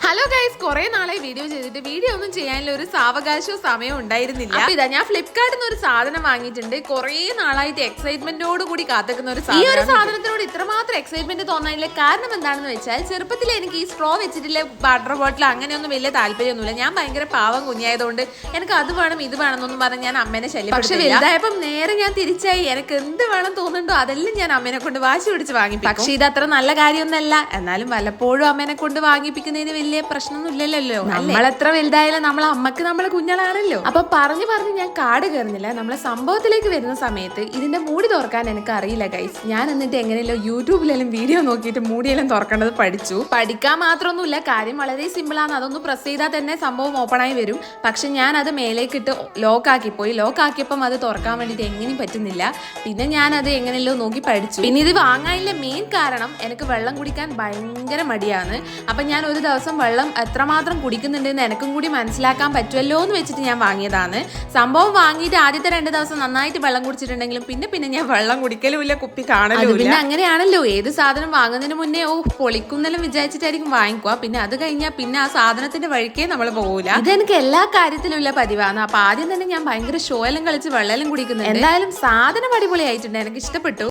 Hello guys, കുറെ നാളായി video ചെയ്തിട്ട് വീഡിയോ ഒന്നും ചെയ്യാനുള്ള ഒരു സാവകാശവും സമയവും ഉണ്ടായിരുന്നില്ല. അപ്പൊ ഇതാ ഞാൻ ഫ്ലിപ്കാർട്ടിൽ നിന്ന് ഒരു സാധനം വാങ്ങിയിട്ടുണ്ട്. കുറെ നാളായിട്ട് എക്സൈറ്റ്മെന്റോട് കൂടി കാത്തിക്കുന്ന ഒരു സാധനം. ഈ ഒരു സാധനത്തിനോട് ഇത്രമാത്രം എക്സൈറ്റ്മെന്റ് തോന്നാനില്ല. കാരണം എന്താണെന്ന് വെച്ചാൽ ചെറുപ്പത്തിൽ എനിക്ക് ഈ സ്ട്രോ വെച്ചിട്ടുള്ള വാട്ടർ ബോട്ടിൽ അങ്ങനെയൊന്നും വലിയ താല്പര്യമൊന്നുമില്ല. ഞാൻ ഭയങ്കര പാവം കുഞ്ഞായതുകൊണ്ട് എനിക്ക് അത് വേണം ഇത് വേണമെന്നൊന്നും പറഞ്ഞ് ഞാൻ അമ്മേനെ ശല്യം. പക്ഷെ വലുതായപ്പം നേരെ ഞാൻ തിരിച്ചായി. എനിക്ക് എന്ത് വേണം തോന്നുന്നുണ്ടോ അതെല്ലാം ഞാൻ അമ്മേനെ കൊണ്ട് വാശി പിടിച്ച് വാങ്ങിപ്പിക്കും. പക്ഷെ ഇത് അത്ര നല്ല കാര്യമൊന്നല്ല. എന്നാലും വല്ലപ്പോഴും അമ്മേനെ കൊണ്ട് വാങ്ങിപ്പിക്കുന്നതിന് വലിയ പ്രശ്നമൊന്നുമില്ലല്ലോ. നമ്മളെത്ര വലുതായാലും നമ്മളെ അമ്മക്ക് നമ്മളെ കുഞ്ഞാണല്ലോ. അപ്പൊ പറഞ്ഞു ഞാൻ കാട് കയറുന്നില്ല. നമ്മളെ സംഭവത്തിലേക്ക് വരുന്ന സമയത്ത് ഇതിന്റെ മൂടി തുറക്കാൻ എനിക്ക് അറിയില്ല ഗൈസ്. ഞാൻ എന്നിട്ട് എങ്ങനെയല്ലോ യൂട്യൂബിലെല്ലാം വീഡിയോ നോക്കിയിട്ട് മൂടിയെല്ലാം തുറക്കേണ്ടത് പഠിച്ചു. പഠിക്കാൻ മാത്രമൊന്നുമില്ല, കാര്യം വളരെ സിമ്പിൾ ആണ്. അതൊന്ന് പ്രസ് ചെയ്താൽ തന്നെ സംഭവം ഓപ്പൺ ആയി വരും. പക്ഷെ ഞാൻ അത് മേലേക്കിട്ട് ലോക്കാക്കിപ്പോയി. ലോക്കാക്കിയപ്പം അത് തുറക്കാൻ വേണ്ടിയിട്ട് എങ്ങനെയും പറ്റുന്നില്ല. പിന്നെ ഞാൻ അത് എങ്ങനെയല്ലോ നോക്കി പഠിച്ചു. പിന്നെ ഇത് വാങ്ങാനുള്ള മെയിൻ കാരണം എനിക്ക് വെള്ളം കുടിക്കാൻ ഭയങ്കര മടിയാണ്. അപ്പൊ ഞാൻ ഒരു ദിവസം വെള്ളം എത്രമാത്രം കുടിക്കുന്നുണ്ടെന്ന് എനിക്കും കൂടി മനസ്സിലാക്കാൻ പറ്റുമല്ലോ എന്ന് വെച്ചിട്ട് ഞാൻ വാങ്ങിയതാണ്. സംഭവം വാങ്ങിയിട്ട് ആദ്യത്തെ 2 ദിവസം നന്നായിട്ട് വെള്ളം കുടിച്ചിട്ടുണ്ടെങ്കിലും പിന്നെ ഞാൻ വെള്ളം കുടിക്കലുമില്ല, കുപ്പി കാണലും. പിന്നെ അങ്ങനെയാണല്ലോ, ഏത് സാധനം വാങ്ങുന്നതിന് മുന്നേ പൊളിക്കുന്നെല്ലാം വിചാരിച്ചിട്ടായിരിക്കും വാങ്ങിക്കുക. പിന്നെ അത് കഴിഞ്ഞാൽ പിന്നെ ആ സാധനത്തിന്റെ വഴിക്കേ നമ്മൾ പോകൂല. ഇതെനിക്ക് എല്ലാ കാര്യത്തിലും ഉള്ള പതിവാണ്. അപ്പൊ ആദ്യം തന്നെ ഞാൻ ഭയങ്കര ഷോ എല്ലാം കളിച്ച് വെള്ളം കുടിക്കുന്നത്. എന്തായാലും സാധനം അടിപൊളിയായിട്ടുണ്ട്, എനിക്ക് ഇഷ്ടപ്പെട്ടു.